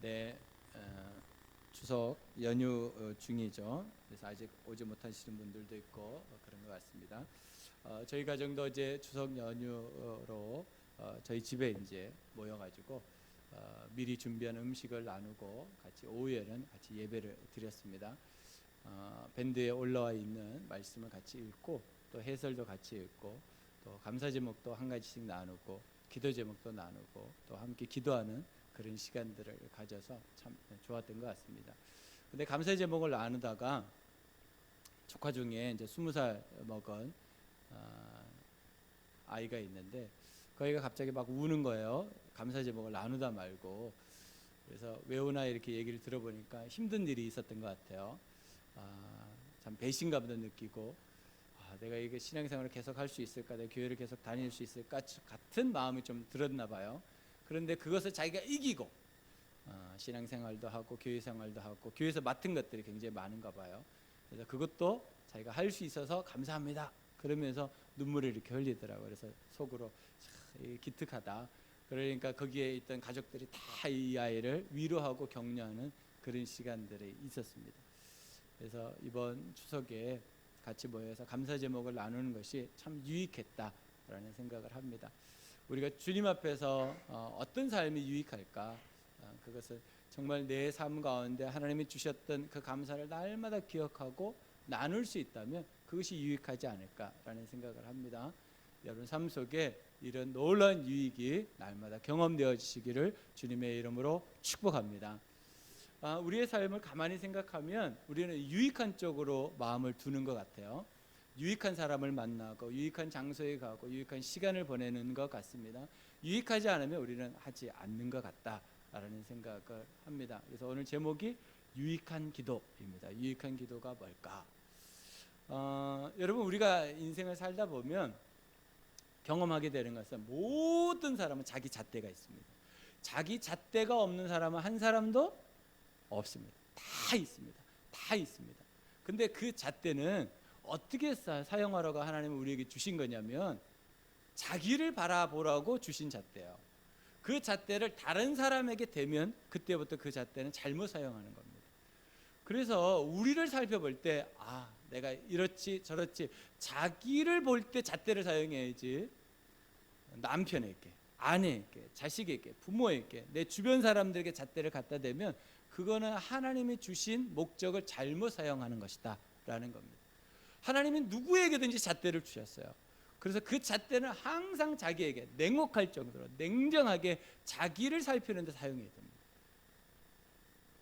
네, 추석 연휴 중이죠. 그래서 아직 오지 못하시는 분들도 있고 그런 것 같습니다. 저희 가정도 이제 추석 연휴로 저희 집에 이제 모여가지고 미리 준비한 음식을 나누고 같이 오후에는 같이 예배를 드렸습니다. 밴드에 올라와 있는 말씀을 같이 읽고 또 해설도 같이 읽고 또 감사 제목도 한 가지씩 나누고 기도 제목도 나누고 또 함께 기도하는 그런 시간들을 가져서 참 좋았던 것 같습니다. 근데 감사 제목을 나누다가 조카 중에 이제 20살 먹은 아이가 있는데 그 아이가 갑자기 막 우는 거예요. 감사 제목을 나누다 말고. 그래서 왜 우나 이렇게 얘기를 들어보니까 힘든 일이 있었던 것 같아요. 참 배신감도 느끼고 내가 이게 신앙생활을 계속 할 수 있을까, 내 교회를 계속 다닐 수 있을까 같은 마음이 좀 들었나 봐요. 그런데 그것을 자기가 이기고 신앙생활도 하고 교회생활도 하고 교회에서 맡은 것들이 굉장히 많은가 봐요. 그래서 그것도 자기가 할 수 있어서 감사합니다 그러면서 눈물을 이렇게 흘리더라고요. 그래서 속으로 기특하다. 그러니까 거기에 있던 가족들이 다 이 아이를 위로하고 격려하는 그런 시간들이 있었습니다. 그래서 이번 추석에 같이 모여서 감사 제목을 나누는 것이 참 유익했다라는 생각을 합니다. 우리가 주님 앞에서 어떤 삶이 유익할까? 그것을 정말 내 삶 가운데 하나님이 주셨던 그 감사를 날마다 기억하고 나눌 수 있다면 그것이 유익하지 않을까라는 생각을 합니다. 여러분 삶 속에 이런 놀라운 유익이 날마다 경험되어지시기를 주님의 이름으로 축복합니다. 우리의 삶을 가만히 생각하면 우리는 유익한 쪽으로 마음을 두는 것 같아요. 유익한 사람을 만나고 유익한 장소에 가고 유익한 시간을 보내는 것 같습니다. 유익하지 않으면 우리는 하지 않는 것 같다라는 생각을 합니다. 그래서 오늘 제목이 유익한 기도입니다. 유익한 기도가 뭘까? 여러분 우리가 인생을 살다 보면 경험하게 되는 것은 모든 사람은 자기 잣대가 있습니다. 자기 잣대가 없는 사람은 한 사람도 없습니다. 다 있습니다. 다 있습니다. 근데 그 잣대는 어떻게 사용하라고 하나님은 우리에게 주신 거냐면 자기를 바라보라고 주신 잣대예요. 그 잣대를 다른 사람에게 대면 그때부터 그 잣대는 잘못 사용하는 겁니다. 그래서 우리를 살펴볼 때 내가 이렇지 저렇지 자기를 볼 때 잣대를 사용해야지 남편에게, 아내에게, 자식에게, 부모에게, 내 주변 사람들에게 잣대를 갖다 대면 그거는 하나님이 주신 목적을 잘못 사용하는 것이다 라는 겁니다. 하나님은 누구에게든지 잣대를 주셨어요. 그래서 그 잣대는 항상 자기에게 냉혹할 정도로 냉정하게 자기를 살피는 데 사용해야 됩니다.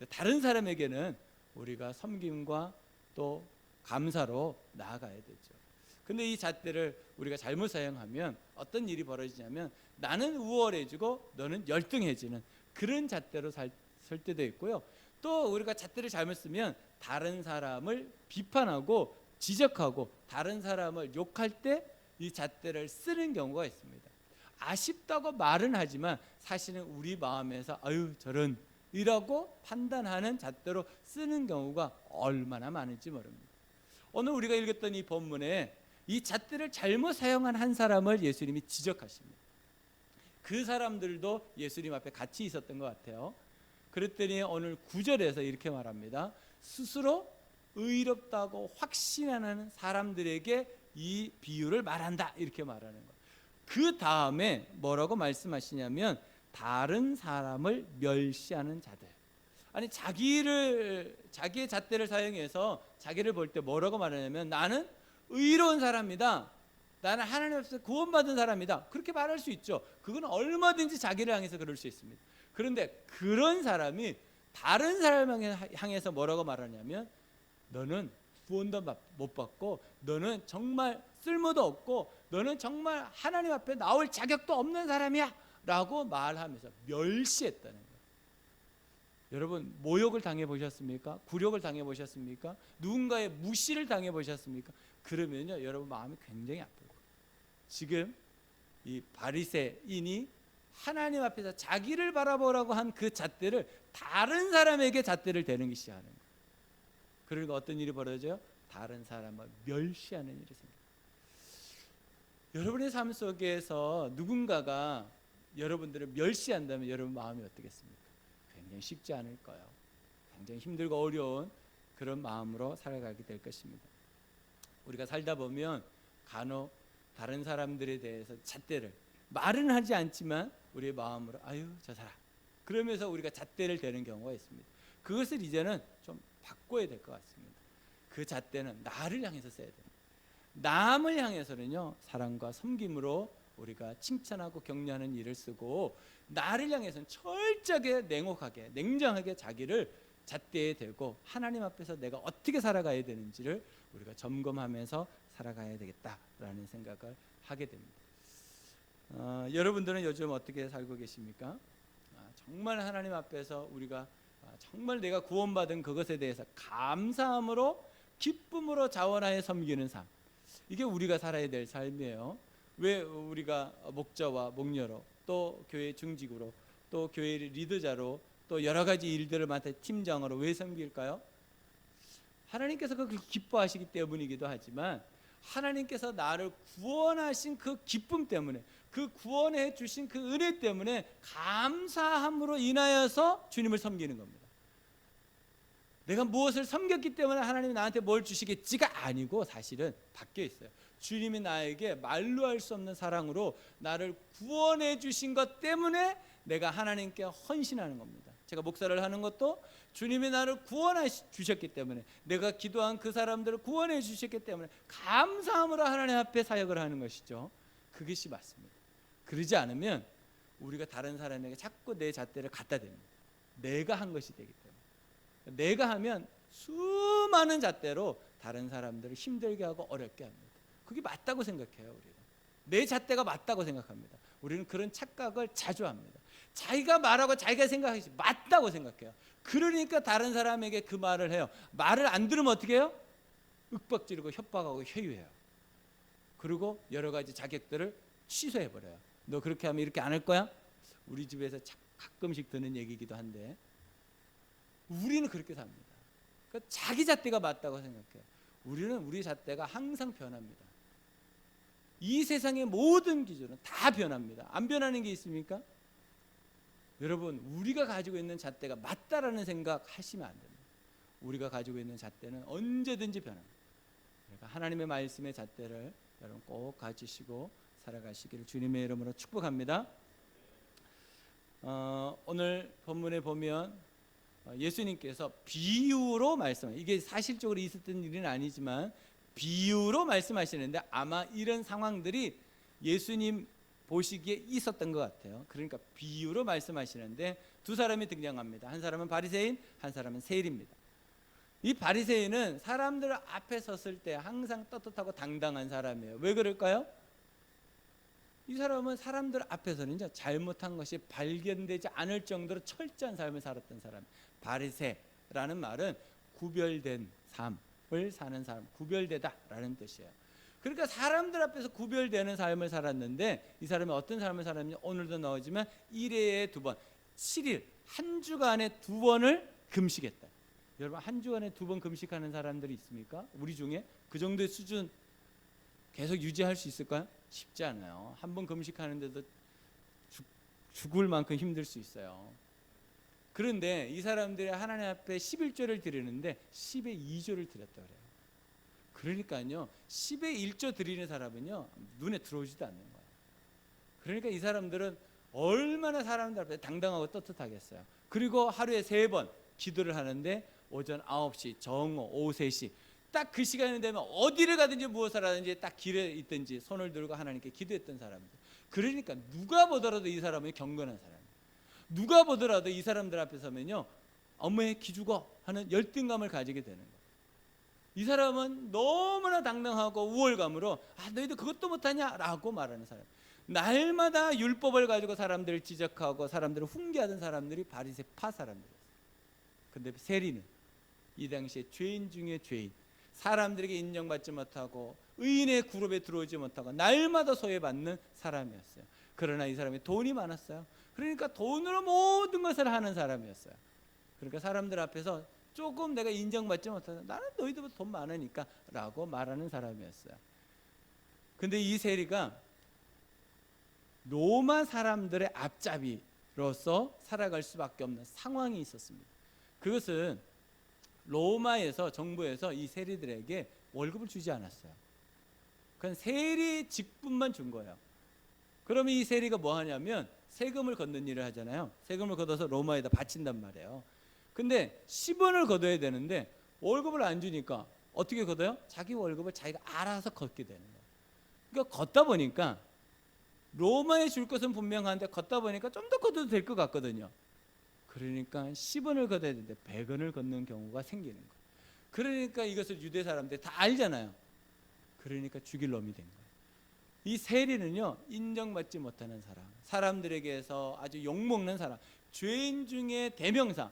다른 사람에게는 우리가 섬김과 또 감사로 나아가야 되죠. 근데 이 잣대를 우리가 잘못 사용하면 어떤 일이 벌어지냐면 나는 우월해지고 너는 열등해지는 그런 잣대로 살 때도 있고요. 또 우리가 잣대를 잘못 쓰면 다른 사람을 비판하고 지적하고 다른 사람을 욕할 때 이 잣대를 쓰는 경우가 있습니다. 아쉽다고 말은 하지만 사실은 우리 마음에서 저런 이라고 판단하는 잣대로 쓰는 경우가 얼마나 많은지 모릅니다. 오늘 우리가 읽었던 이 본문에 이 잣대를 잘못 사용한 한 사람을 예수님이 지적하십니다. 그 사람들도 예수님 앞에 같이 있었던 것 같아요. 그랬더니 오늘 9절에서 이렇게 말합니다. 스스로 의롭다고 확신하는 사람들에게 이 비유를 말한다 이렇게 말하는 거예요. 그 다음에 뭐라고 말씀하시냐면 다른 사람을 멸시하는 자들. 아니 자기의 잣대를 사용해서 자기를 볼 때 뭐라고 말하냐면 나는 의로운 사람이다. 나는 하나님 앞에서 구원받은 사람이다. 그렇게 말할 수 있죠. 그건 얼마든지 자기를 향해서 그럴 수 있습니다. 그런데 그런 사람이 다른 사람을 향해서 뭐라고 말하냐면 너는 구원도 못 받고 너는 정말 쓸모도 없고 너는 정말 하나님 앞에 나올 자격도 없는 사람이야 라고 말하면서 멸시했다는 거예요. 여러분 모욕을 당해보셨습니까? 굴욕을 당해보셨습니까? 누군가의 무시를 당해보셨습니까? 그러면요 여러분 마음이 굉장히 아프고 지금 이 바리새인이 하나님 앞에서 자기를 바라보라고 한 그 잣대를 다른 사람에게 잣대를 대는 것이 하는 거예요. 그러니까 어떤 일이 벌어져요? 다른 사람을 멸시하는 일이 생겨요. 여러분의 삶 속에서 누군가가 여러분들을 멸시한다면 여러분 마음이 어떻겠습니까? 굉장히 쉽지 않을 거예요. 굉장히 힘들고 어려운 그런 마음으로 살아가게 될 것입니다. 우리가 살다 보면 간혹 다른 사람들에 대해서 잣대를 말은 하지 않지만 우리의 마음으로 아유 저 사람 그러면서 우리가 잣대를 대는 경우가 있습니다. 그것을 이제는 좀 바꿔야 될 것 같습니다. 그 잣대는 나를 향해서 써야 됩니다. 남을 향해서는요 사랑과 섬김으로 우리가 칭찬하고 격려하는 일을 쓰고, 나를 향해서는 철저하게 냉혹하게 냉정하게 자기를 잣대에 대고 하나님 앞에서 내가 어떻게 살아가야 되는지를 우리가 점검하면서 살아가야 되겠다라는 생각을 하게 됩니다. 여러분들은 요즘 어떻게 살고 계십니까? 정말 하나님 앞에서 우리가 정말 내가 구원받은 그것에 대해서 감사함으로 기쁨으로 자원하여 섬기는 삶, 이게 우리가 살아야 될 삶이에요. 왜 우리가 목자와 목녀로 또 교회 중직으로 또 교회 리더자로 또 여러 가지 일들을 맡아 팀장으로 왜 섬길까요? 하나님께서 그걸 기뻐하시기 때문이기도 하지만 하나님께서 나를 구원하신 그 기쁨 때문에, 그 구원해 주신 그 은혜 때문에 감사함으로 인하여서 주님을 섬기는 겁니다. 내가 무엇을 섬겼기 때문에 하나님이 나한테 뭘 주시겠지가 아니고 사실은 바뀌어 있어요. 주님이 나에게 말로 할 수 없는 사랑으로 나를 구원해 주신 것 때문에 내가 하나님께 헌신하는 겁니다. 제가 목사를 하는 것도 주님이 나를 구원해 주셨기 때문에, 내가 기도한 그 사람들을 구원해 주셨기 때문에 감사함으로 하나님 앞에 사역을 하는 것이죠. 그것이 맞습니다. 그러지 않으면 우리가 다른 사람에게 자꾸 내 잣대를 갖다 댑니다. 내가 한 것이 되기 때문에. 내가 하면 수많은 잣대로 다른 사람들을 힘들게 하고 어렵게 합니다. 그게 맞다고 생각해요. 우리는 내 잣대가 맞다고 생각합니다. 우리는 그런 착각을 자주 합니다. 자기가 말하고 자기가 생각하기 맞다고 생각해요. 그러니까 다른 사람에게 그 말을 해요. 말을 안 들으면 어떻게 해요? 윽박지르고 협박하고 회유해요. 그리고 여러 가지 자격들을 취소해버려요. 너 그렇게 하면 이렇게 안 할 거야? 우리 집에서 가끔씩 드는 얘기이기도 한데 우리는 그렇게 삽니다. 그러니까 자기 잣대가 맞다고 생각해요. 우리는 우리 잣대가 항상 변합니다. 이 세상의 모든 기준은 다 변합니다. 안 변하는 게 있습니까? 여러분, 우리가 가지고 있는 잣대가 맞다라는 생각 하시면 안 됩니다. 우리가 가지고 있는 잣대는 언제든지 변합니다. 그러니까 하나님의 말씀의 잣대를 여러분 꼭 가지시고 살아가시기를 주님의 이름으로 축복합니다. 오늘 본문에 보면 예수님께서 비유로 말씀해요. 이게 사실적으로 있었던 일은 아니지만 비유로 말씀하시는데 아마 이런 상황들이 예수님 보시기에 있었던 것 같아요. 그러니까 비유로 말씀하시는데 두 사람이 등장합니다. 한 사람은 바리새인, 한 사람은 세리입니다. 이 바리새인은 사람들 앞에 섰을 때 항상 떳떳하고 당당한 사람이에요. 왜 그럴까요? 이 사람은 사람들 앞에서는 잘못한 것이 발견되지 않을 정도로 철저한 삶을 살았던 사람. 바리새라는 말은 구별된 삶을 사는 사람, 구별되다라는 뜻이에요. 그러니까 사람들 앞에서 구별되는 삶을 살았는데 이 사람이 어떤 삶을 살았는지 오늘도 나오지만 1회에 2번, 7일 한 주간에 2번을 금식했다. 여러분, 한 주간에 2번 금식하는 사람들이 있습니까? 우리 중에 그 정도의 수준 계속 유지할 수 있을까요? 쉽지 않아요. 한 번 금식하는데도 죽을 만큼 힘들 수 있어요. 그런데 이 사람들이 하나님 앞에 11조를 드리는데 10의 2조를 드렸다 그래요. 그러니까요, 10의 1조 드리는 사람은요 눈에 들어오지도 않는 거예요. 그러니까 이 사람들은 얼마나 사람들 앞에 당당하고 떳떳하겠어요. 그리고 하루에 3번 기도를 하는데 오전 9시, 정오, 오후 3시 딱 그 시간이 되면 어디를 가든지 무엇을 하든지 딱 길에 있든지 손을 들고 하나님께 기도했던 사람들. 그러니까 누가 보더라도 이 사람은 경건한 사람이에요. 누가 보더라도 이 사람들 앞에 서면요 어머에 기죽어 하는 열등감을 가지게 되는 거예요. 이 사람은 너무나 당당하고 우월감으로 너희도 그것도 못하냐 라고 말하는 사람. 날마다 율법을 가지고 사람들을 지적하고 사람들을 훈계하던 사람들이 바리새파 사람들이었어요. 근데 세리는 이 당시에 죄인 중에 죄인, 사람들에게 인정받지 못하고 의인의 그룹에 들어오지 못하고 날마다 소외받는 사람이었어요. 그러나 이 사람이 돈이 많았어요. 그러니까 돈으로 모든 것을 하는 사람이었어요. 그러니까 사람들 앞에서 조금 내가 인정받지 못하다, 나는 너희들보다 돈 많으니까 라고 말하는 사람이었어요. 근데 이 세리가 로마 사람들의 앞잡이, 세리로서 살아갈 수밖에 없는 상황이 있었습니다. 그것은 로마에서 정부에서 이 세리들에게 월급을 주지 않았어요. 그냥 세리 직분만 준 거예요. 그러면 이 세리가 뭐 하냐면 세금을 걷는 일을 하잖아요. 세금을 걷어서 로마에다 바친단 말이에요. 근데 10원을 걷어야 되는데 월급을 안 주니까 어떻게 걷어요? 자기 월급을 자기가 알아서 걷게 되는 거예요. 그러니까 걷다 보니까 로마에 줄 것은 분명한데 걷다 보니까 좀 더 걷어도 될 것 같거든요. 그러니까 10원을 걷어야 되는데 100원을 걷는 경우가 생기는 거예요. 그러니까 이것을 유대 사람들이 다 알잖아요. 그러니까 죽일 놈이 된 거예요. 이 세리는요, 인정받지 못하는 사람, 사람들에게서 아주 욕먹는 사람, 죄인 중에 대명사가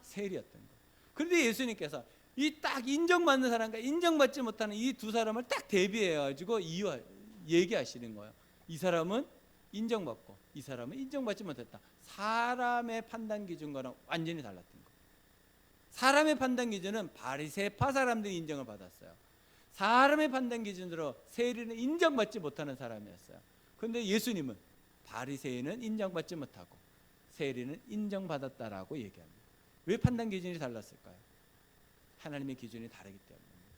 세리였던 거예요. 그런데 예수님께서 이 딱 인정받는 사람과 인정받지 못하는 이 두 사람을 딱 대비해가지고 얘기하시는 거예요. 이 사람은 인정받고 이 사람은 인정받지 못했다. 사람의 판단 기준과는 완전히 달랐던 거예요. 사람의 판단 기준은 바리새파 사람들이 인정을 받았어요. 사람의 판단 기준으로 세리는 인정받지 못하는 사람이었어요. 그런데 예수님은 바리새인은 인정받지 못하고 세리는 인정받았다라고 얘기합니다. 왜 판단 기준이 달랐을까요? 하나님의 기준이 다르기 때문입니다.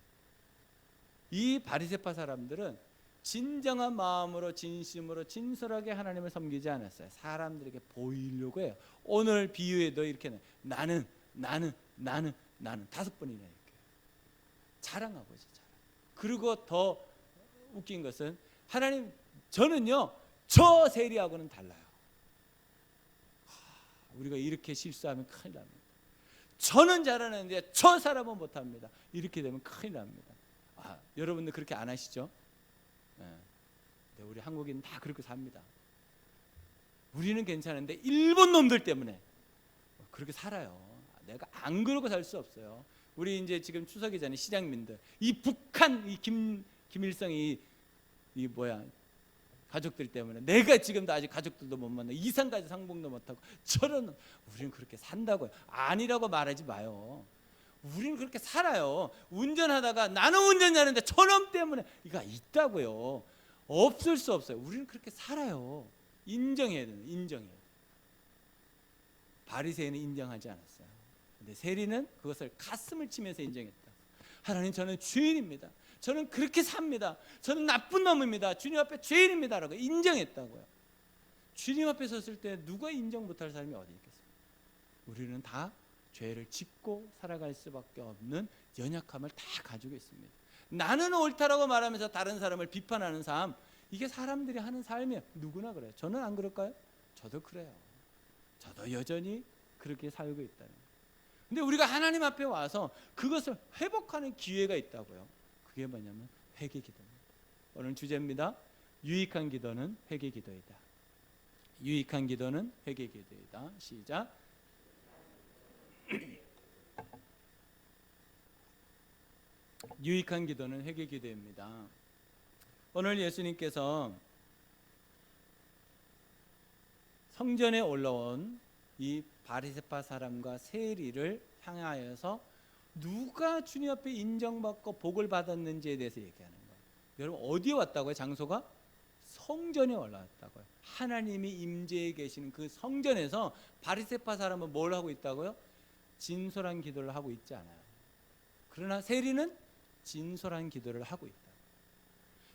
이 바리새파 사람들은 진정한 마음으로 진심으로 진솔하게 하나님을 섬기지 않았어요. 사람들에게 보이려고 해요. 오늘 비유에도 이렇게 나는 5번이나 이렇게 자랑하고 있어요. 그리고 더 웃긴 것은 하나님, 저는요 저 세리하고는 달라요. 우리가 이렇게 실수하면 큰일 납니다. 저는 잘하는데 저 사람은 못합니다. 이렇게 되면 큰일 납니다. 여러분들 그렇게 안 하시죠? 네, 우리 한국인은 다 그렇게 삽니다. 우리는 괜찮은데 일본 놈들 때문에 그렇게 살아요. 내가 안 그러고 살 수 없어요. 우리 이제 지금 추석이 전에 시장민들, 이 북한 이 김일성이 이 뭐야 가족들 때문에 내가 지금도 아직 가족들도 못 만나, 이상까지 상봉도 못하고, 저런 우리는 그렇게 산다고요. 아니라고 말하지 마요. 우리는 그렇게 살아요. 운전하다가 나는 운전 잘하는데 저놈 때문에 이거 있다고요. 없을 수 없어요. 우리는 그렇게 살아요. 인정해야 돼요. 인정해요. 바리새인은 인정하지 않았어요. 근데 세리는 그것을 가슴을 치면서 인정했다. 하나님, 저는 죄인입니다. 저는 그렇게 삽니다. 저는 나쁜 놈입니다. 주님 앞에 죄인입니다. 라고 인정했다고요. 주님 앞에 섰을 때 누가 인정 못할 사람이 어디 있겠어요? 우리는 다 죄를 짓고 살아갈 수밖에 없는 연약함을 다 가지고 있습니다. 나는 옳다라고 말하면서 다른 사람을 비판하는 삶, 이게 사람들이 하는 삶이에요. 누구나 그래요. 저는 안 그럴까요? 저도 그래요. 저도 여전히 그렇게 살고 있다는 거예요. 근데 우리가 하나님 앞에 와서 그것을 회복하는 기회가 있다고요. 그게 뭐냐면 회개 기도입니다. 오늘 주제입니다. 유익한 기도는 회개 기도이다. 유익한 기도는 회개 기도이다. 시작. 유익한 기도는 회개 기도입니다. 오늘 예수님께서 성전에 올라온 이 바리새파 사람과 세리를 향하여서 누가 주님 앞에 인정받고 복을 받았는지에 대해서 얘기하는 거예요. 여러분, 어디에 왔다고요? 장소가 성전에 올라왔다고요. 하나님이 임재해 계시는 그 성전에서 바리새파 사람은 뭘 하고 있다고요? 진솔한 기도를 하고 있지 않아요. 그러나 세리는 진솔한 기도를 하고 있다.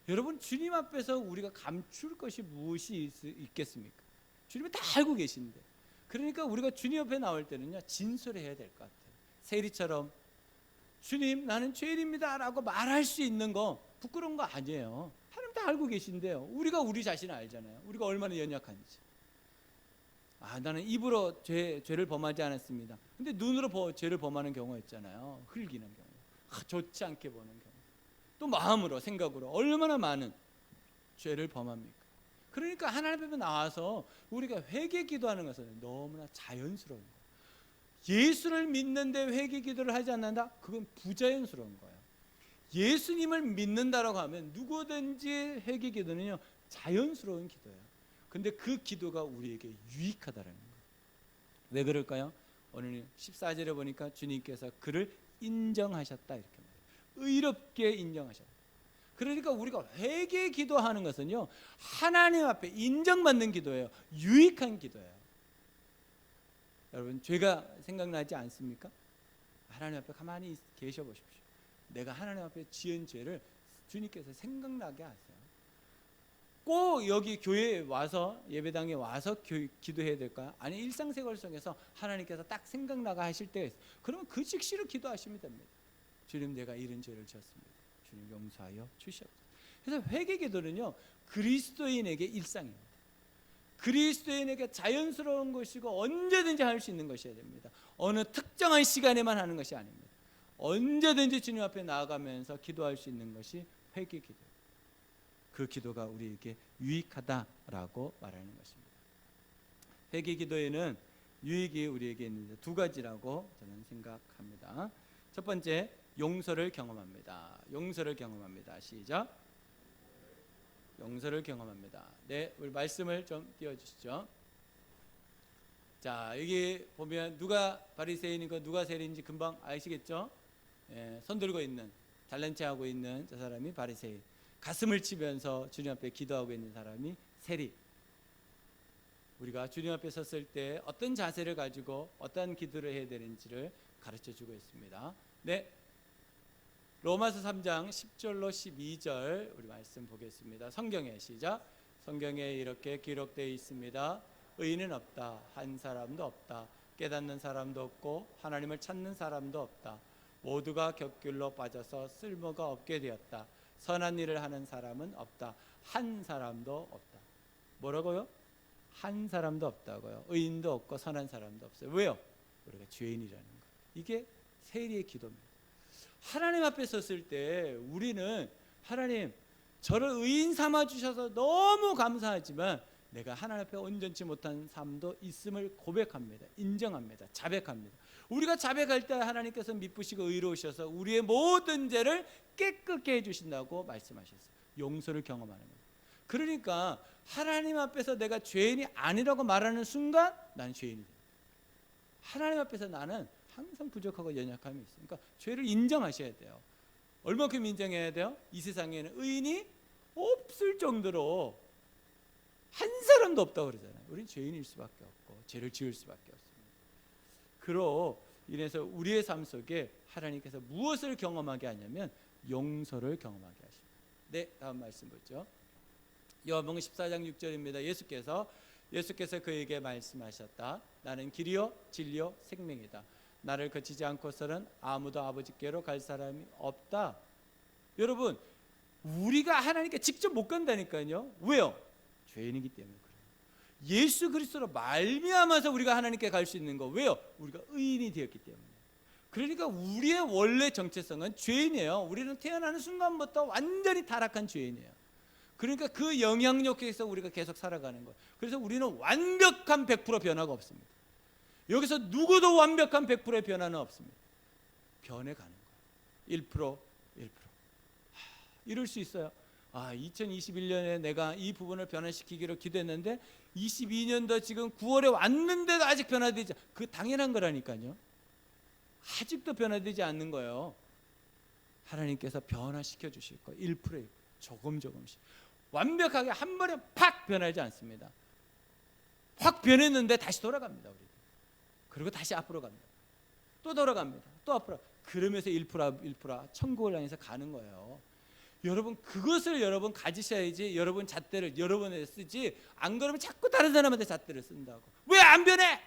여러분, 주님 앞에서 우리가 감출 것이 무엇이 있겠습니까? 주님이 다 알고 계신데. 그러니까 우리가 주님 앞에 나올 때는요, 진솔해야 될 것 같아요. 세리처럼 주님, 나는 죄인입니다 라고 말할 수 있는 거 부끄러운 거 아니에요. 하나님 다 알고 계신데요. 우리가 우리 자신을 알잖아요. 우리가 얼마나 연약한지. 나는 입으로 죄를 범하지 않았습니다. 근데 눈으로 죄를 범하는 경우가 있잖아요. 흘기는 경우, 좋지 않게 보는 경우, 또 마음으로, 생각으로 얼마나 많은 죄를 범합니까? 그러니까 하나님 앞에 나와서 우리가 회개 기도하는 것은 너무나 자연스러운 거예요. 예수를 믿는데 회개 기도를 하지 않는다? 그건 부자연스러운 거예요. 예수님을 믿는다라고 하면 누구든지 회개 기도는요, 자연스러운 기도예요. 근데 그 기도가 우리에게 유익하다라는 거예요. 왜 그럴까요? 오늘 14절에 보니까 주님께서 그를 인정하셨다 이렇게 말해요. 의롭게 인정하셨다. 그러니까 우리가 회개 기도하는 것은요, 하나님 앞에 인정받는 기도예요. 유익한 기도예요. 여러분, 죄가 생각나지 않습니까? 하나님 앞에 가만히 계셔 보십시오. 내가 하나님 앞에 지은 죄를 주님께서 생각나게 하세요. 꼭 여기 교회에 와서, 예배당에 와서 기도해야 될까요? 아니, 일상생활 속에서 하나님께서 딱 생각나게 하실 때가 있어요. 그러면 그 즉시로 기도하시면 됩니다. 주님, 내가 이런 죄를 지었습니다. 주님, 용서하여 주시옵소서. 그래서 회개 기도는요, 그리스도인에게 일상입니다. 그리스도인에게 자연스러운 것이고 언제든지 할 수 있는 것이어야 됩니다. 어느 특정한 시간에만 하는 것이 아닙니다. 언제든지 주님 앞에 나아가면서 기도할 수 있는 것이 회개 기도. 그 기도가 우리에게 유익하다라고 말하는 것입니다. 회개 기도에는 유익이 우리에게 있는데 두 가지라고 저는 생각합니다. 첫 번째, 용서를 경험합니다. 용서를 경험합니다. 시작. 용서를 경험합니다. 네, 우리 말씀을 좀 띄워주시죠. 자, 여기 보면 누가 바리새인이고 누가 세리인지 금방 아시겠죠? 손 들고 있는, 달란체 하고 있는 저 사람이 바리새인, 가슴을 치면서 주님 앞에 기도하고 있는 사람이 세리. 우리가 주님 앞에 섰을 때 어떤 자세를 가지고 어떤 기도를 해야 되는지를 가르쳐 주고 있습니다. 네, 로마서 3장 10절로 12절 우리 말씀 보겠습니다. 성경에 시작. 성경에 이렇게 기록되어 있습니다. 의인은 없다, 한 사람도 없다. 깨닫는 사람도 없고 하나님을 찾는 사람도 없다. 모두가 곁길로 빠져서 쓸모가 없게 되었다. 선한 일을 하는 사람은 없다. 한 사람도 없다. 뭐라고요? 한 사람도 없다고요. 의인도 없고 선한 사람도 없어요. 왜요? 우리가 죄인이라는 거예요. 이게 세리의 기도입니다. 하나님 앞에 섰을 때 우리는 하나님, 저를 의인 삼아 주셔서 너무 감사하지만 내가 하나님 앞에 온전치 못한 삶도 있음을 고백합니다. 인정합니다. 자백합니다. 우리가 자백할 때 하나님께서 미쁘시고 의로우셔서 우리의 모든 죄를 깨끗게 해주신다고 말씀하셨어요. 용서를 경험하는 거예요. 그러니까 하나님 앞에서 내가 죄인이 아니라고 말하는 순간 나는 죄인이 돼요. 하나님 앞에서 나는 항상 부족하고 연약함이 있어요. 그러니까 죄를 인정하셔야 돼요. 얼마큼 인정해야 돼요? 이 세상에는 의인이 없을 정도로 한 사람도 없다고 그러잖아요. 우리는 죄인일 수밖에 없고 죄를 지을 수밖에 없습니다. 그로 인해서 우리의 삶 속에 하나님께서 무엇을 경험하게 하냐면 용서를 경험하게 하십니다. 네, 다음 말씀 보죠. 요한복음 14장 6절입니다. 예수께서 그에게 말씀하셨다. 나는 길이요 진리요 생명이다. 나를 거치지 않고서는 아무도 아버지께로 갈 사람이 없다. 여러분, 우리가 하나님께 직접 못 간다니까요. 왜요? 죄인이기 때문에 그래요. 예수 그리스도로 말미암아서 우리가 하나님께 갈 수 있는 거. 왜요? 우리가 의인이 되었기 때문에. 그러니까 우리의 원래 정체성은 죄인이에요. 우리는 태어나는 순간부터 완전히 타락한 죄인이에요. 그러니까 그 영향력 속에서 우리가 계속 살아가는 거예요. 그래서 우리는 완벽한 100% 변화가 없습니다. 여기서 누구도 완벽한 100%의 변화는 없습니다. 변해가는 거예요. 1%. 이럴 수 있어요. 2021년에 내가 이 부분을 변화시키기로 기도했는데 22년도 지금 9월에 왔는데도 아직 변화되지, 그 당연한 거라니까요. 아직도 변화되지 않는 거예요. 하나님께서 변화시켜 주실 거예요. 1%, 조금씩. 완벽하게 한 번에 팍 변하지 않습니다. 확 변했는데 다시 돌아갑니다. 우리. 그리고 다시 앞으로 갑니다. 또 돌아갑니다. 또 앞으로. 그러면서 1% 천국을 향해서 가는 거예요. 여러분, 그것을 여러분 가지셔야지 여러분 잣대를 여러분에 쓰지, 안 그러면 자꾸 다른 사람한테 잣대를 쓴다고. 왜 안 변해?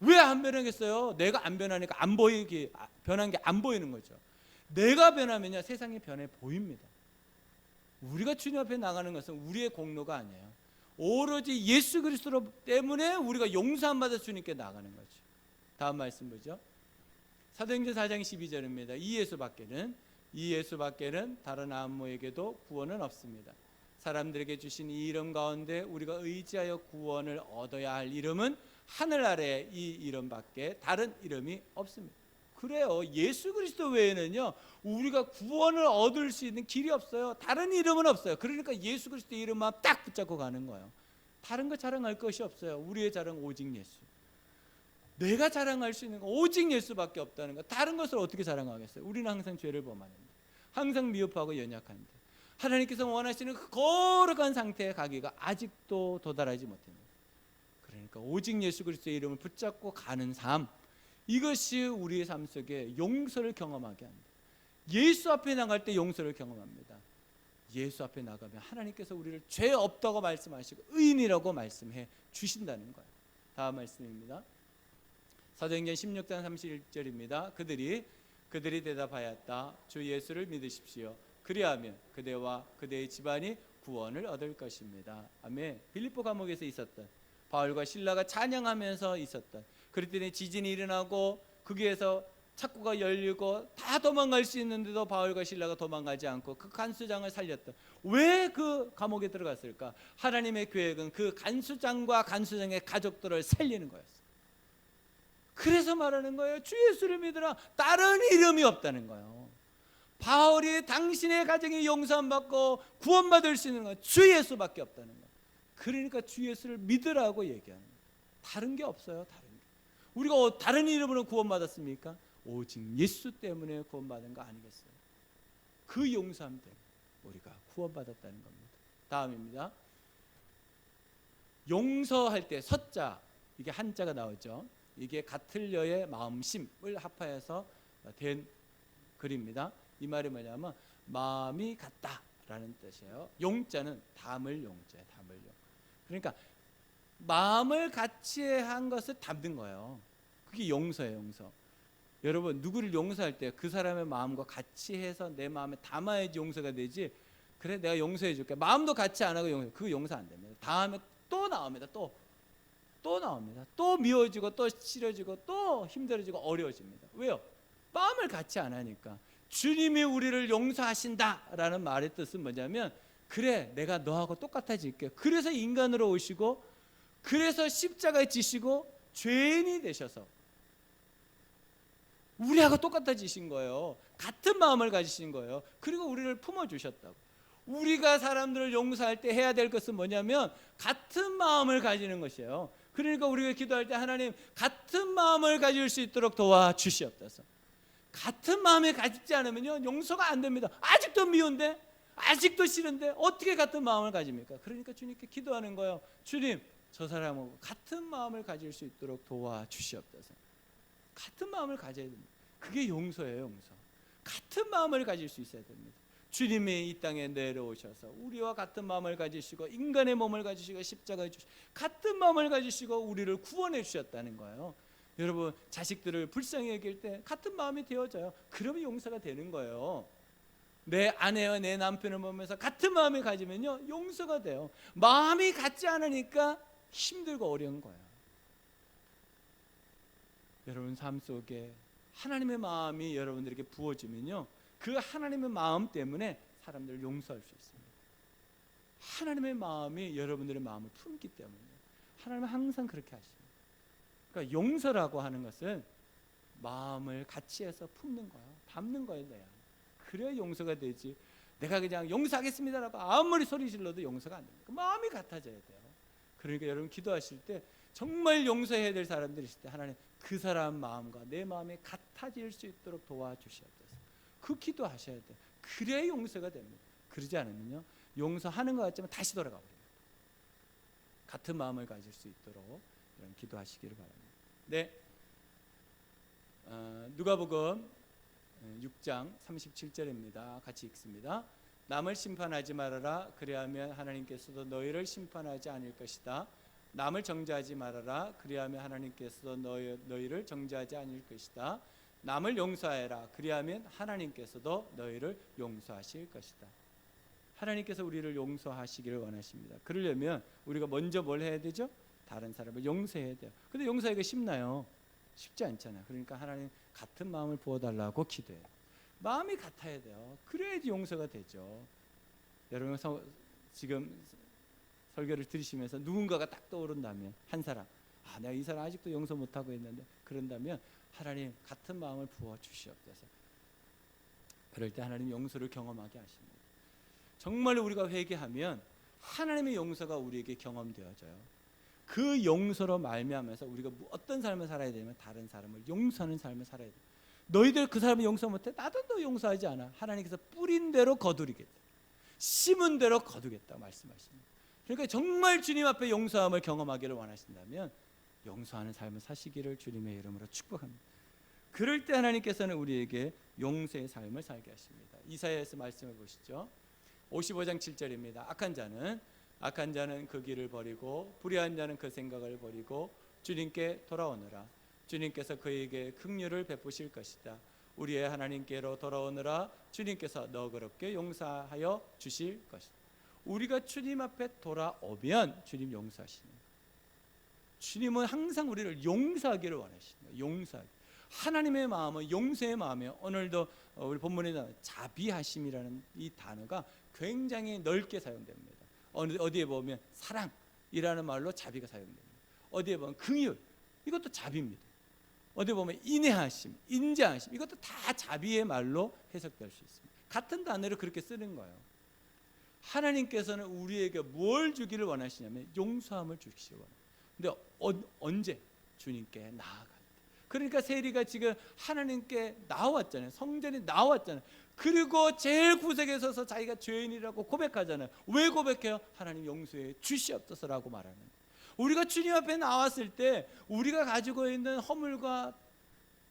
왜 안 변하겠어요? 내가 안 변하니까 안 보이게, 변한 게 안 보이는 거죠. 내가 변하면요 세상이 변해 보입니다. 우리가 주님 앞에 나가는 것은 우리의 공로가 아니에요. 오로지 예수 그리스도 때문에 우리가 용서함 받아 주님께 나가는 거죠. 다음 말씀 보죠. 사도행전 4장 12절입니다. 이 예수밖에는 다른 아무에게도 구원은 없습니다. 사람들에게 주신 이 이름 가운데 우리가 의지하여 구원을 얻어야 할 이름은 하늘 아래 이 이름밖에 다른 이름이 없습니다. 그래요. 예수 그리스도 외에는요 우리가 구원을 얻을 수 있는 길이 없어요. 다른 이름은 없어요. 그러니까 예수 그리스도 이름만 딱 붙잡고 가는 거예요. 다른 거 자랑할 것이 없어요. 우리의 자랑 오직 예수. 내가 자랑할 수 있는 건 오직 예수밖에 없다는 거. 다른 것을 어떻게 자랑하겠어요? 우리는 항상 죄를 범하는데, 항상 미흡하고 연약한데, 하나님께서 원하시는 그 거룩한 상태에 가기가 아직도 도달하지 못합니다. 그러니까 오직 예수 그리스도의 이름을 붙잡고 가는 삶, 이것이 우리의 삶 속에 용서를 경험하게 합니다. 예수 앞에 나갈 때 용서를 경험합니다. 예수 앞에 나가면 하나님께서 우리를 죄 없다고 말씀하시고 의인이라고 말씀해 주신다는 거예요. 다음 말씀입니다. 사도행전 16장 31절입니다. 그들이 대답하였다. 주 예수를 믿으십시오. 그리하면 그대와 그대의 집안이 구원을 얻을 것입니다. 아멘. 빌립보 감옥에서 있었던 바울과 실라가 찬양하면서 있었던, 그랬더니 지진이 일어나고 거기에서 창고가 열리고 다 도망갈 수 있는데도 바울과 실라가 도망가지 않고 그 간수장을 살렸던, 왜 그 감옥에 들어갔을까? 하나님의 계획은 그 간수장과 간수장의 가족들을 살리는 거였어요. 그래서 말하는 거예요. 주 예수를 믿으라. 다른 이름이 없다는 거예요. 바울이 당신의 가정이 용서받고 구원받을 수 있는 건 주 예수밖에 없다는 거예요. 그러니까 주 예수를 믿으라고 얘기하는 거예요. 다른 게 없어요. 다른 게. 우리가 다른 이름으로 구원받았습니까? 오직 예수 때문에 구원받은 거 아니겠어요? 그 용서함 때문에 우리가 구원받았다는 겁니다. 다음입니다. 용서할 때 서자, 이게 한자가 나오죠. 이게 같을려의 마음심을 합하여서 된 글입니다. 이 말이 뭐냐면 마음이 같다라는 뜻이에요. 용자는 담을 용자예요. 담을 용. 그러니까 마음을 같이 한 것을 담는 거예요. 그게 용서예요. 용서. 여러분, 누구를 용서할 때 그 사람의 마음과 같이 해서 내 마음에 담아야지 용서가 되지. 그래, 내가 용서해 줄게. 마음도 같이 안 하고 용서, 그거 용서 안 됩니다. 다음에 또 나옵니다. 또 나옵니다. 또 미워지고 또 싫어지고 또 힘들어지고 어려워집니다. 왜요? 마음을 같이 안 하니까. 주님이 우리를 용서하신다라는 말의 뜻은 뭐냐면, 그래, 내가 너하고 똑같아질게. 그래서 인간으로 오시고, 그래서 십자가에 지시고 죄인이 되셔서 우리하고 똑같아지신 거예요. 같은 마음을 가지신 거예요. 그리고 우리를 품어주셨다고. 우리가 사람들을 용서할 때 해야 될 것은 뭐냐면 같은 마음을 가지는 것이에요. 그러니까 우리가 기도할 때 하나님, 같은 마음을 가질 수 있도록 도와주시옵소서. 같은 마음을 가지지 않으면요, 용서가 안 됩니다. 아직도 미운데, 아직도 싫은데 어떻게 같은 마음을 가집니까? 그러니까 주님께 기도하는 거예요. 주님, 저 사람하고 같은 마음을 가질 수 있도록 도와주시옵소서. 같은 마음을 가져야 됩니다. 그게 용서예요. 용서. 같은 마음을 가질 수 있어야 됩니다. 주님이 이 땅에 내려오셔서 우리와 같은 마음을 가지시고 인간의 몸을 가지시고 십자가에 주시고 같은 마음을 가지시고 우리를 구원해 주셨다는 거예요. 여러분, 자식들을 불쌍히 여길 때 같은 마음이 되어져요. 그러면 용서가 되는 거예요. 내 아내와 내 남편을 보면서 같은 마음을 가지면요, 용서가 돼요. 마음이 같지 않으니까 힘들고 어려운 거예요. 여러분 삶 속에 하나님의 마음이 여러분들에게 부어지면요, 그 하나님의 마음 때문에 사람들을 용서할 수 있습니다. 하나님의 마음이 여러분들의 마음을 품기 때문에 하나님은 항상 그렇게 하십니다. 그러니까 용서라고 하는 것은 마음을 같이 해서 품는 거예요. 담는 거예요. 내가. 그래야 용서가 되지. 내가 그냥 용서하겠습니다라고 아무리 소리 질러도 용서가 안 됩니다. 마음이 같아져야 돼요. 그러니까 여러분 기도하실 때 정말 용서해야 될 사람들이 있을 때 하나님, 그 사람 마음과 내 마음이 같아질 수 있도록 도와주시옵소서. 그 기도하셔야 돼요. 그래야 용서가 됩니다. 그러지 않으면요, 용서하는 것 같지만 다시 돌아가 버립니다. 같은 마음을 가질 수 있도록 이런 기도하시기를 바랍니다. 네, 누가복음 6장 37절입니다. 같이 읽습니다. 남을 심판하지 말아라. 그리하면 하나님께서도 너희를 심판하지 않을 것이다. 남을 정죄하지 말아라. 그리하면 하나님께서도 너희를 정죄하지 않을 것이다. 남을 용서하여라. 그리하면 하나님께서도 너희를 용서하실 것이다. 하나님께서 우리를 용서하시기를 원하십니다. 그러려면 우리가 먼저 뭘 해야 되죠? 다른 사람을 용서해야 돼요. 근데 용서하기가 쉽나요? 쉽지 않잖아요. 그러니까 하나님, 같은 마음을 부어달라고 기도해요. 마음이 같아야 돼요. 그래야지 용서가 되죠. 여러분 지금 설교를 들으시면서 누군가가 딱 떠오른다면, 한 사람, 내가 이 사람 아직도 용서 못하고 있는데, 그런다면 하나님, 같은 마음을 부어주시옵소서. 그럴 때 하나님 용서를 경험하게 하십니다. 정말 우리가 회개하면 하나님의 용서가 우리에게 경험되어져요. 그 용서로 말미암아서 우리가 어떤 삶을 살아야 되냐면 다른 사람을 용서하는 삶을 살아야 돼요. 너희들 그 사람을 용서 못해? 나도 너 용서하지 않아. 하나님께서 뿌린 대로 거두리게 돼. 심은 대로 거두겠다 말씀하십니다. 그러니까 정말 주님 앞에 용서함을 경험하기를 원하신다면 용서하는 삶을 사시기를 주님의 이름으로 축복합니다. 그럴 때 하나님께서는 우리에게 용서의 삶을 살게 하십니다. 이사야에서 말씀을 보시죠. 55장 7절입니다. 악한 자는 그 길을 버리고 불의한 자는 그 생각을 버리고 주님께 돌아오느라. 주님께서 그에게 긍휼을 베푸실 것이다. 우리의 하나님께로 돌아오느라 주님께서 너그럽게 용서하여 주실 것이다. 우리가 주님 앞에 돌아오면 주님 용서하시는 거예요. 주님은 항상 우리를 용서하기를 원하십니다. 용서하기. 하나님의 마음은 용서의 마음이에요. 오늘도 우리 본문에 나온 자비하심이라는 이 단어가 굉장히 넓게 사용됩니다. 어디에 보면 사랑이라는 말로 자비가 사용됩니다. 어디에 보면 긍휼, 이것도 자비입니다. 어디에 보면 인애하심, 인자하심, 이것도 다 자비의 말로 해석될 수 있습니다. 같은 단어를 그렇게 쓰는 거예요. 하나님께서는 우리에게 뭘 주기를 원하시냐면 용서함을 주시기 원합니다. 근데 언제? 주님께 나아갈 때. 그러니까 세리가 지금 하나님께 나왔잖아요. 성전에 나왔잖아요. 그리고 제일 구석에 서서 자기가 죄인이라고 고백하잖아요. 왜 고백해요? 하나님 용서해 주시옵소서라고 말하는 거예요. 우리가 주님 앞에 나왔을 때 우리가 가지고 있는 허물과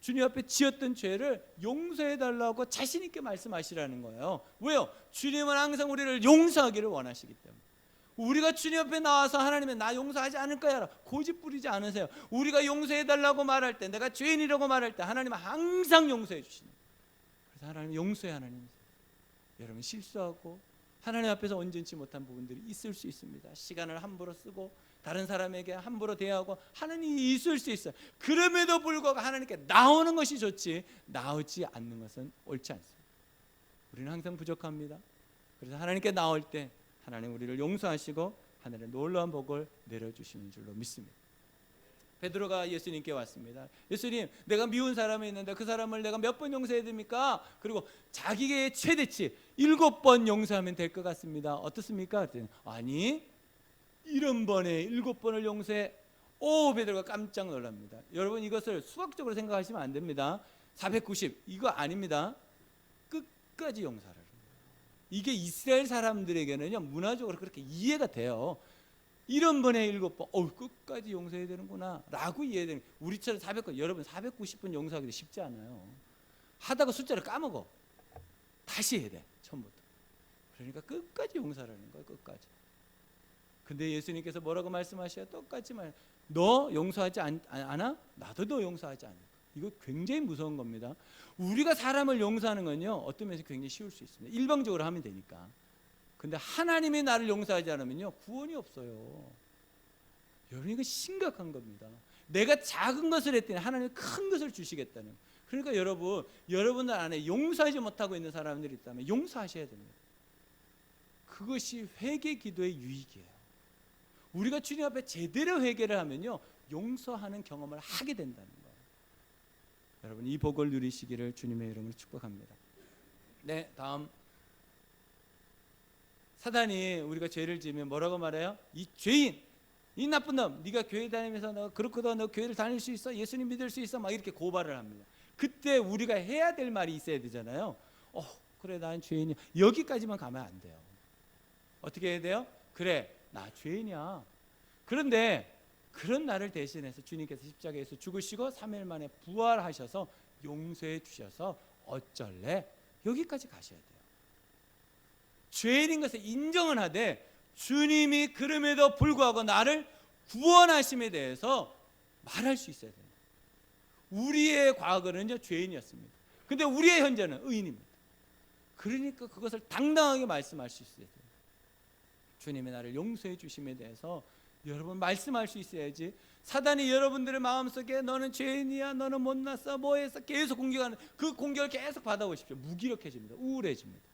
주님 앞에 지었던 죄를 용서해 달라고 자신 있게 말씀하시라는 거예요. 왜요? 주님은 항상 우리를 용서하기를 원하시기 때문에. 우리가 주님 앞에 나와서 하나님은 나 용서하지 않을 거야 고집 부리지 않으세요. 우리가 용서해 달라고 말할 때, 내가 죄인이라고 말할 때 하나님은 항상 용서해 주시는 거예요. 그래서 하나님 용서의 하나님이세요. 여러분 실수하고 하나님 앞에서 온전치 못한 부분들이 있을 수 있습니다. 시간을 함부로 쓰고 다른 사람에게 함부로 대하고 하나님이 있을 수 있어요. 그럼에도 불구하고 하나님께 나오는 것이 좋지 나오지 않는 것은 옳지 않습니다. 우리는 항상 부족합니다. 그래서 하나님께 나올 때 하나님 우리를 용서하시고 하늘의 놀라운 복을 내려주시는 줄로 믿습니다. 베드로가 예수님께 왔습니다. 예수님, 내가 미운 사람이 있는데 그 사람을 내가 몇 번 용서해야 됩니까? 그리고 자기의 최대치 7번 용서하면 될 것 같습니다. 어떻습니까? 아니 70번에 7번을 용서해. 베드로가 깜짝 놀랍니다. 여러분 이것을 수학적으로 생각하시면 안 됩니다. 490 이거 아닙니다. 끝까지 용서하라. 이게 이스라엘 사람들에게는요 문화적으로 그렇게 이해가 돼요. 70번에 7번 끝까지 용서해야 되는구나 라고 이해되는. 우리처럼 400번, 여러분 490번 용서하기도 쉽지 않아요. 하다가 숫자를 까먹어. 다시 해야 돼 처음부터. 그러니까 끝까지 용서하라는 거예요. 끝까지. 근데 예수님께서 뭐라고 말씀하셔요? 똑같이 너 용서하지 않아? 나도 너 용서하지 않을 거야. 이거 굉장히 무서운 겁니다. 우리가 사람을 용서하는 건요 어떤 면에서 굉장히 쉬울 수 있습니다. 일방적으로 하면 되니까. 근데 하나님이 나를 용서하지 않으면요 구원이 없어요. 여러분 이거 심각한 겁니다. 내가 작은 것을 했더니 하나님이 큰 것을 주시겠다는. 그러니까 여러분들 안에 용서하지 못하고 있는 사람들이 있다면 용서하셔야 됩니다. 그것이 회개 기도의 유익이에요. 우리가 주님 앞에 제대로 회개를 하면요 용서하는 경험을 하게 된다는 거예요. 여러분 이 복을 누리시기를 주님의 이름으로 축복합니다. 네, 다음. 사단이 우리가 죄를 지으면 뭐라고 말해요? 이 죄인, 이 나쁜 놈, 네가 교회 다니면서 너 그렇거든, 너 교회를 다닐 수 있어, 예수님 믿을 수 있어, 막 이렇게 고발을 합니다. 그때 우리가 해야 될 말이 있어야 되잖아요. 그래 난 죄인이야. 여기까지만 가면 안 돼요. 어떻게 해야 돼요? 그래 나 죄인이야. 그런데 그런 나를 대신해서 주님께서 십자가에서 죽으시고 3일 만에 부활하셔서 용서해 주셔서 어쩔래? 여기까지 가셔야 돼요. 죄인인 것을 인정은 하되 주님이 그럼에도 불구하고 나를 구원하심에 대해서 말할 수 있어야 됩니다. 우리의 과거는요 죄인이었습니다. 근데 우리의 현재는 의인입니다. 그러니까 그것을 당당하게 말씀할 수 있어야 돼요. 주님이 나를 용서해 주심에 대해서 여러분 말씀할 수 있어야지. 사단이 여러분들의 마음속에 너는 죄인이야, 너는 못났어, 뭐해서 계속 공격하는 그 공격을 계속 받아오십시오. 무기력해집니다. 우울해집니다.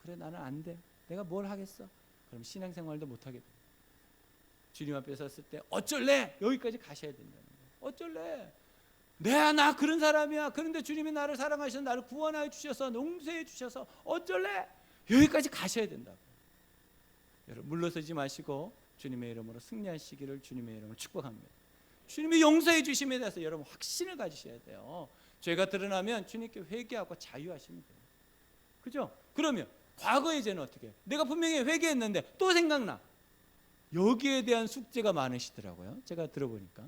그래 나는 안 돼. 내가 뭘 하겠어? 그럼 신앙생활도 못하게 돼요. 주님 앞에 섰을 때 어쩔래? 여기까지 가셔야 된다는 거예요. 어쩔래? 나 그런 사람이야. 그런데 주님이 나를 사랑하셔서 나를 구원하여 주셔서 용서해 주셔서 어쩔래? 여기까지 가셔야 된다고. 여러분 물러서지 마시고 주님의 이름으로 승리하시기를 주님의 이름으로 축복합니다. 주님이 용서해 주심에 대해서 여러분 확신을 가지셔야 돼요. 죄가 드러나면 주님께 회개하고 자유하시면 돼요. 그죠? 그러면 과거의 죄는 어떻게 해요? 내가 분명히 회개했는데 또 생각나. 여기에 대한 숙제가 많으시더라고요. 제가 들어보니까.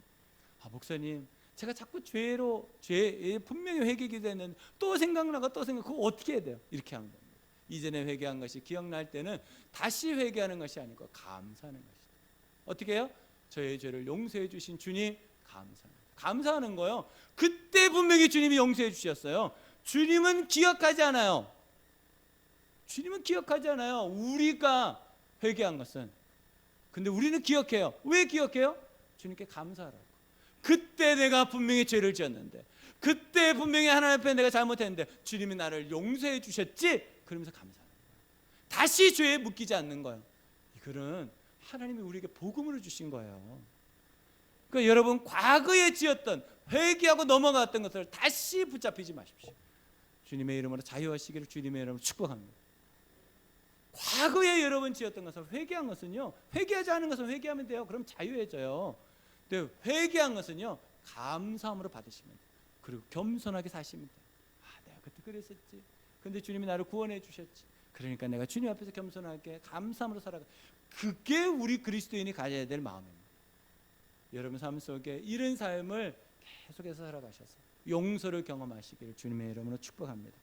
목사님, 제가 자꾸 죄에 분명히 회개 기도했는데 또 생각나가 또 생각. 그거 어떻게 해야 돼요? 이렇게 하는 겁니다. 이전에 회개한 것이 기억날 때는 다시 회개하는 것이 아니고 감사하는 것이죠. 어떻게 해요? 저의 죄를 용서해 주신 주님 감사하는 거요. 그때 분명히 주님이 용서해 주셨어요. 주님은 기억하지 않아요. 주님은 기억하지 않아요. 우리가 회개한 것은. 근데 우리는 기억해요. 왜 기억해요? 주님께 감사하라고. 그때 내가 분명히 죄를 지었는데, 그때 분명히 하나님 앞에 내가 잘못했는데 주님이 나를 용서해 주셨지? 그러면서 감사하는 거예요. 다시 죄에 묶이지 않는 거예요. 이거는 하나님이 우리에게 복음으로 주신 거예요. 그러니까 여러분, 과거에 지었던, 회개하고 넘어갔던 것을 다시 붙잡히지 마십시오. 주님의 이름으로 자유하시기를 주님의 이름으로 축복합니다. 과거에 여러분 지었던 것을, 회개한 것은요, 회개하지 않은 것은 회개하면 돼요. 그럼 자유해져요. 근데 회개한 것은요, 감사함으로 받으시면 돼요. 그리고 겸손하게 사시면 돼요. 내가 그때 그랬었지. 근데 주님이 나를 구원해 주셨지. 그러니까 내가 주님 앞에서 겸손하게 감사함으로 살아가. 그게 우리 그리스도인이 가져야 될 마음입니다. 여러분 삶 속에 이런 삶을 계속해서 살아가셔서 용서를 경험하시기를 주님의 이름으로 축복합니다.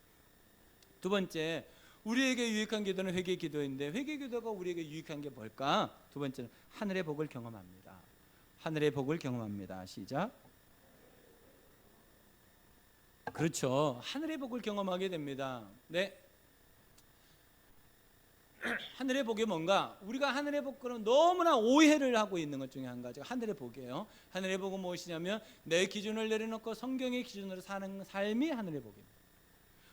두 번째, 우리에게 유익한 기도는 회개 기도인데, 회개 기도가 우리에게 유익한 게 뭘까? 두 번째는 하늘의 복을 경험합니다. 하늘의 복을 경험합니다. 시작. 그렇죠. 하늘의 복을 경험하게 됩니다. 네. 하늘의 복이 뭔가? 우리가 하늘의 복은 너무나 오해를 하고 있는 것 중에 한 가지가 하늘의 복이에요. 하늘의 복은 무엇이냐면 내 기준을 내려놓고 성경의 기준으로 사는 삶이 하늘의 복입니다.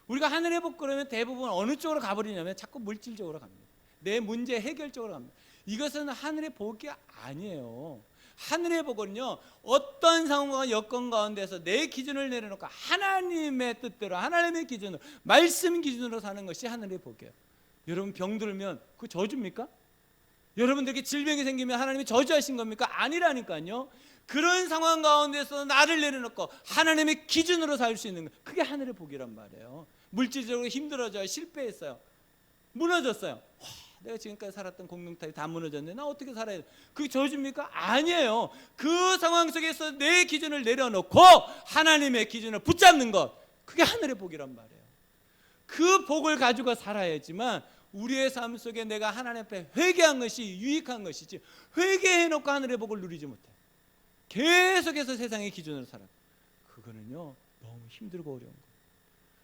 우리가 하늘의 복 그러면 대부분 어느 쪽으로 가버리냐면 자꾸 물질적으로 갑니다. 내 문제 해결 쪽으로 갑니다. 이것은 하늘의 복이 아니에요. 하늘의 복은요, 어떤 상황과 여건 가운데서 내 기준을 내려놓고 하나님의 뜻대로, 하나님의 기준으로, 말씀 기준으로 사는 것이 하늘의 복이에요. 여러분, 병 들면 그거 저주입니까? 여러분들에게 질병이 생기면 하나님이 저주하신 겁니까? 아니라니까요. 그런 상황 가운데서 나를 내려놓고 하나님의 기준으로 살 수 있는 거, 그게 하늘의 복이란 말이에요. 물질적으로 힘들어져요. 실패했어요. 무너졌어요. 내가 지금까지 살았던 공동体다 무너졌네. 나 어떻게 살아야 돼? 그게 저주입니까? 아니에요. 그 상황 속에서 내 기준을 내려놓고 하나님의 기준을 붙잡는 것, 그게 하늘의 복이란 말이에요. 그 복을 가지고 살아야지만 우리의 삶 속에 내가 하나님 앞에 회개한 것이 유익한 것이지, 회개해놓고 하늘의 복을 누리지 못해 계속해서 세상의 기준으로 살아. 그거는요, 너무 힘들고 어려운 거예요.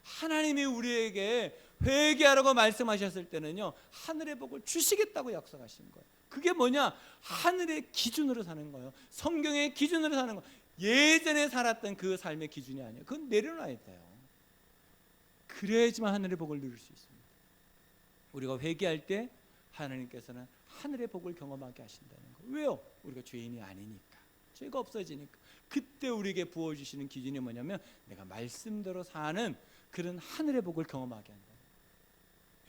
하나님이 우리에게 회개하라고 말씀하셨을 때는요, 하늘의 복을 주시겠다고 약속하신 거예요. 그게 뭐냐? 하늘의 기준으로 사는 거예요. 성경의 기준으로 사는 거. 예전에 살았던 그 삶의 기준이 아니에요. 그건 내려놔야 돼요. 그래야지만 하늘의 복을 누릴 수 있습니다. 우리가 회개할 때 하나님께서는 하늘의 복을 경험하게 하신다는 거예요. 왜요? 우리가 죄인이 아니니까, 죄가 없어지니까. 그때 우리에게 부어주시는 기준이 뭐냐면 내가 말씀대로 사는 그런 하늘의 복을 경험하게 한다.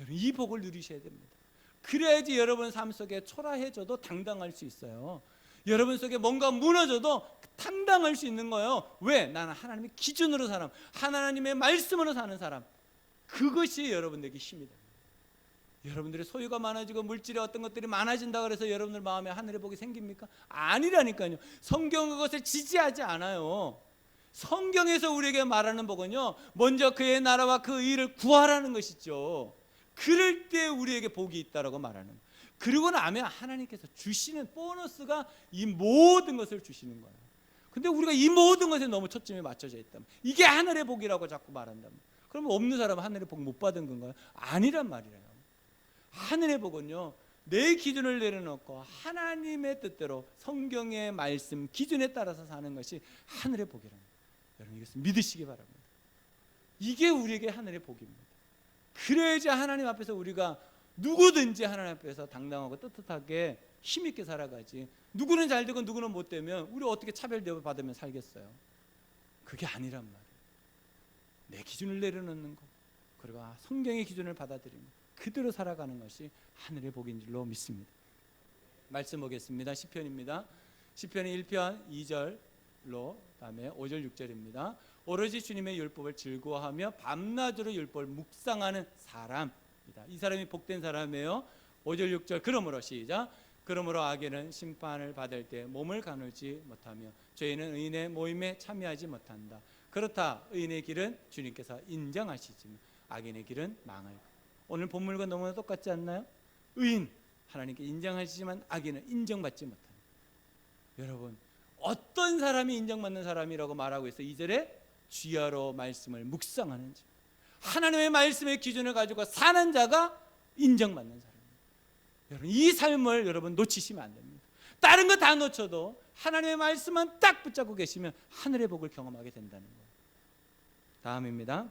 여러분, 이 복을 누리셔야 됩니다. 그래야지 여러분 삶 속에 초라해져도 당당할 수 있어요. 여러분 속에 뭔가 무너져도 당당할 수 있는 거예요. 왜? 나는 하나님의 기준으로 사람, 하나님의 말씀으로 사는 사람. 그것이 여러분들에게 힘이 됩니다. 여러분들의 소유가 많아지고 물질의 어떤 것들이 많아진다 그래서 여러분들 마음에 하늘의 복이 생깁니까? 아니라니까요. 성경은 그것을 지지하지 않아요. 성경에서 우리에게 말하는 복은요, 먼저 그의 나라와 그 의를 구하라는 것이죠. 그럴 때 우리에게 복이 있다라고 말하는 거예요. 그리고 나면 하나님께서 주시는 보너스가 이 모든 것을 주시는 거예요. 근데 우리가 이 모든 것에 너무 초점이 맞춰져 있다면, 이게 하늘의 복이라고 자꾸 말한다면, 그러면 없는 사람은 하늘의 복 못 받은 건가요? 아니란 말이에요. 하늘의 복은요, 내 기준을 내려놓고 하나님의 뜻대로 성경의 말씀 기준에 따라서 사는 것이 하늘의 복이라는 거예요. 여러분, 이것을 믿으시기 바랍니다. 이게 우리에게 하늘의 복입니다. 그래야지 하나님 앞에서 우리가 누구든지 하나님 앞에서 당당하고 떳떳하게 힘있게 살아가지, 누구는 잘 되고 누구는 못 되면 우리 어떻게 차별대우 받으며 살겠어요? 그게 아니란 말이에요. 내 기준을 내려놓는 것, 그리고 성경의 기준을 받아들이는 그대로 살아가는 것이 하늘의 복인 줄로 믿습니다. 말씀 보겠습니다. 시편입니다. 시편 1편 2절로 다음에 5절 6절입니다. 오로지 주님의 율법을 즐거워하며 밤낮으로 율법을 묵상하는 사람, 이 사람이 복된 사람이에요. 5절 6절 그러므로 시작. 그러므로 악인은 심판을 받을 때 몸을 가누지 못하며 죄인은 의인의 모임에 참여하지 못한다. 그렇다 의인의 길은 주님께서 인정하시지만 악인의 길은 망할 것. 오늘 본문과 너무나 똑같지 않나요? 의인 하나님께 인정하시지만 악인은 인정받지 못한다. 여러분 어떤 사람이 인정받는 사람이라고 말하고 있어? 2절에 주야로 말씀을 묵상하는 자, 하나님의 말씀의 기준을 가지고 사는 자가 인정받는 사람입니다. 여러분 이 삶을 여러분 놓치시면 안 됩니다. 다른 거 다 놓쳐도 하나님의 말씀만 딱 붙잡고 계시면 하늘의 복을 경험하게 된다는 거예요. 다음입니다.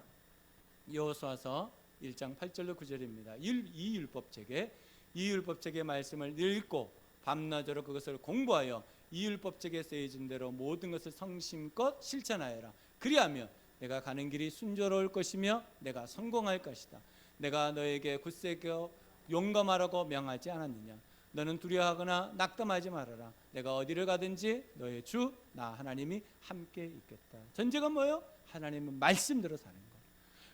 여호수아서 1장 8절로 9절입니다. 이 율법책의 말씀을 읽고 밤낮으로 그것을 공부하여 이 율법책에 쓰여진 대로 모든 것을 성심껏 실천하여라. 그리하면 내가 가는 길이 순조로울 것이며 내가 성공할 것이다. 내가 너에게 굳세고 용감하라고 명하지 않았느냐. 너는 두려워하거나 낙담하지 말아라. 내가 어디를 가든지 너의 주 나 하나님이 함께 있겠다. 전제가 뭐예요? 하나님은 말씀대로 사는 거예요.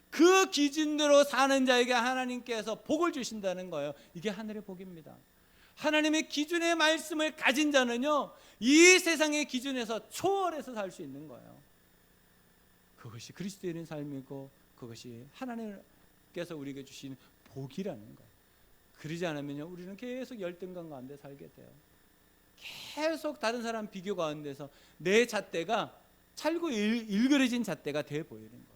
그 기준대로 사는 자에게 하나님께서 복을 주신다는 거예요. 이게 하늘의 복입니다. 하나님의 기준의 말씀을 가진 자는요 이 세상의 기준에서 초월해서 살 수 있는 거예요. 그것이 그리스도인의 삶이고 그것이 하나님께서 우리에게 주신 복이라는 거예요. 그러지 않으면요 우리는 계속 열등감 가운데 살게 돼요. 계속 다른 사람 비교 가운데서 내 잣대가 찰고 일그러진 잣대가 돼 보이는 거예요.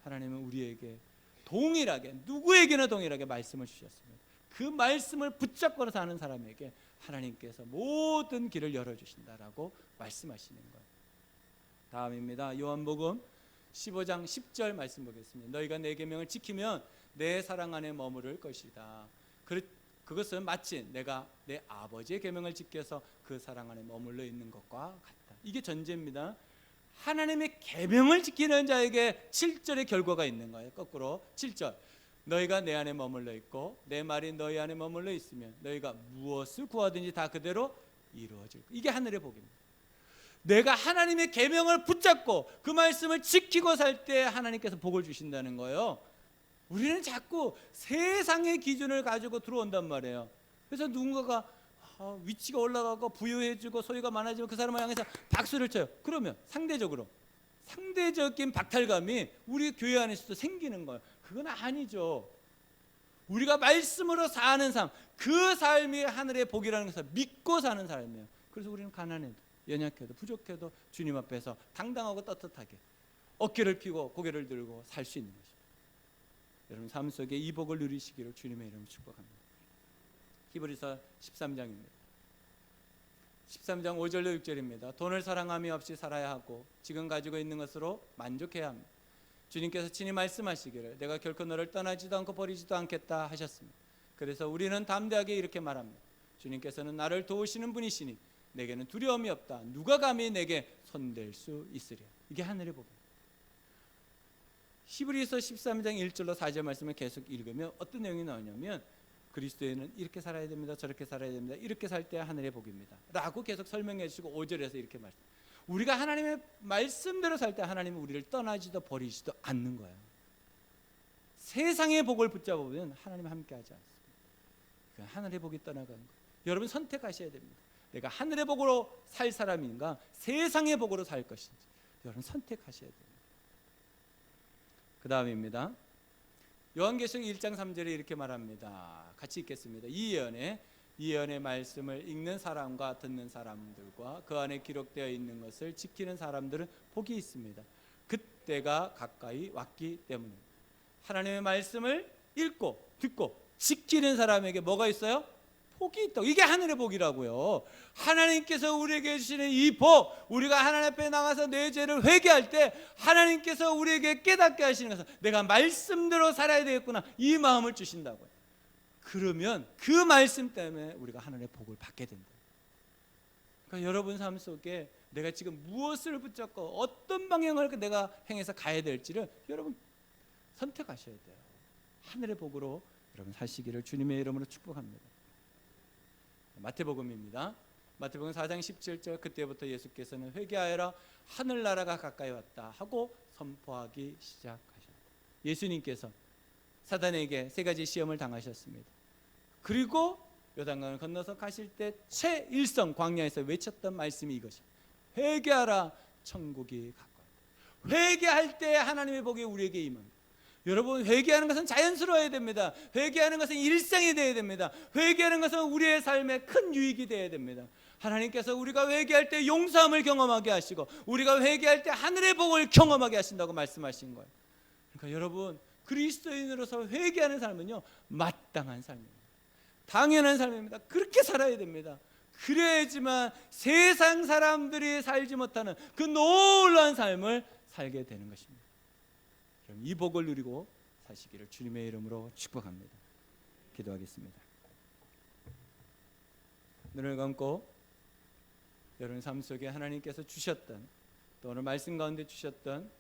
하나님은 우리에게 동일하게 누구에게나 동일하게 말씀을 주셨습니다. 그 말씀을 붙잡고 사는 사람에게 하나님께서 모든 길을 열어주신다라고 말씀하시는 거예요. 다음입니다. 요한복음 15장 10절 말씀 보겠습니다. 너희가 내 계명을 지키면 내 사랑 안에 머무를 것이다. 그것은 마치 내가 내 아버지의 계명을 지켜서 그 사랑 안에 머물러 있는 것과 같다. 이게 전제입니다. 하나님의 계명을 지키는 자에게 7절의 결과가 있는 거예요. 거꾸로 7절 너희가 내 안에 머물러 있고 내 말이 너희 안에 머물러 있으면 너희가 무엇을 구하든지 다 그대로 이루어질 거예요. 이게 하늘의 복입니다. 내가 하나님의 계명을 붙잡고 그 말씀을 지키고 살 때 하나님께서 복을 주신다는 거예요. 우리는 자꾸 세상의 기준을 가지고 들어온단 말이에요. 그래서 누군가가 위치가 올라가고 부유해지고 소유가 많아지면 그 사람을 향해서 박수를 쳐요. 그러면 상대적인 박탈감이 우리 교회 안에서도 생기는 거예요. 그건 아니죠. 우리가 말씀으로 사는 삶, 그 삶이 하늘의 복이라는 것을 믿고 사는 삶이에요. 그래서 우리는 가난해도 연약해도 부족해도 주님 앞에서 당당하고 떳떳하게 어깨를 펴고 고개를 들고 살 수 있는 것입니다. 여러분 삶 속에 이 복을 누리시기를 주님의 이름으로 축복합니다. 히브리서 13장입니다. 13장 5절로 6절입니다. 돈을 사랑함이 없이 살아야 하고 지금 가지고 있는 것으로 만족해야 합니다. 주님께서 친히 말씀하시기를 내가 결코 너를 떠나지도 않고 버리지도 않겠다 하셨습니다. 그래서 우리는 담대하게 이렇게 말합니다. 주님께서는 나를 도우시는 분이시니 내게는 두려움이 없다. 누가 감히 내게 손댈 수 있으랴. 이게 하늘의 복입니다. 히브리서 13장 1절로 4절 말씀을 계속 읽으면 어떤 내용이 나오냐면 그리스도인은 이렇게 살아야 됩니다. 저렇게 살아야 됩니다. 이렇게 살 때 하늘의 복입니다. 라고 계속 설명해 주시고 5절에서 이렇게 말씀. 우리가 하나님의 말씀대로 살 때 하나님은 우리를 떠나지도 버리지도 않는 거예요. 세상의 복을 붙잡으면 하나님 함께 하지 않습니다. 하늘의 복이 떠나가는 거예요. 여러분 선택하셔야 됩니다. 내가 하늘의 복으로 살 사람인가 세상의 복으로 살 것인지 여러분 선택하셔야 됩니다. 그 다음입니다. 요한계시록 1장 3절에 이렇게 말합니다. 같이 읽겠습니다. 이 예언의 말씀을 읽는 사람과 듣는 사람들과 그 안에 기록되어 있는 것을 지키는 사람들은 복이 있습니다. 그때가 가까이 왔기 때문입니다. 하나님의 말씀을 읽고 듣고 지키는 사람에게 뭐가 있어요? 복이 있다고. 이게 하늘의 복이라고요. 하나님께서 우리에게 주시는 이 복, 우리가 하나님 앞에 나가서 내 죄를 회개할 때 하나님께서 우리에게 깨닫게 하시는 것은 내가 말씀대로 살아야 되겠구나, 이 마음을 주신다고요. 그러면 그 말씀 때문에 우리가 하늘의 복을 받게 된다. 그러니까 여러분 삶 속에 내가 지금 무엇을 붙잡고 어떤 방향을 내가 행해서 가야 될지를 여러분 선택하셔야 돼요. 하늘의 복으로 여러분 사시기를 주님의 이름으로 축복합니다. 마태복음입니다. 마태복음 4장 17절 그때부터 예수께서는 회개하여라 하늘나라가 가까이 왔다 하고 선포하기 시작하셨다. 예수님께서 사단에게 세 가지 시험을 당하셨습니다. 그리고 요단강을 건너서 가실 때 최일성 광야에서 외쳤던 말씀이 이것입니다. 회개하라, 천국이 가까웠다. 회개할 때 하나님의 복이 우리에게 임합니다. 여러분, 회개하는 것은 자연스러워야 됩니다. 회개하는 것은 일상이 되어야 됩니다. 회개하는 것은 우리의 삶에 큰 유익이 되어야 됩니다. 하나님께서 우리가 회개할 때 용서함을 경험하게 하시고 우리가 회개할 때 하늘의 복을 경험하게 하신다고 말씀하신 거예요. 그러니까 여러분, 그리스도인으로서 회개하는 삶은요, 마땅한 삶입니다. 당연한 삶입니다. 그렇게 살아야 됩니다. 그래야지만 세상 사람들이 살지 못하는 그 놀라운 삶을 살게 되는 것입니다. 그럼 이 복을 누리고 사시기를 주님의 이름으로 축복합니다. 기도하겠습니다. 눈을 감고 여러분 삶 속에 하나님께서 주셨던, 또 오늘 말씀 가운데 주셨던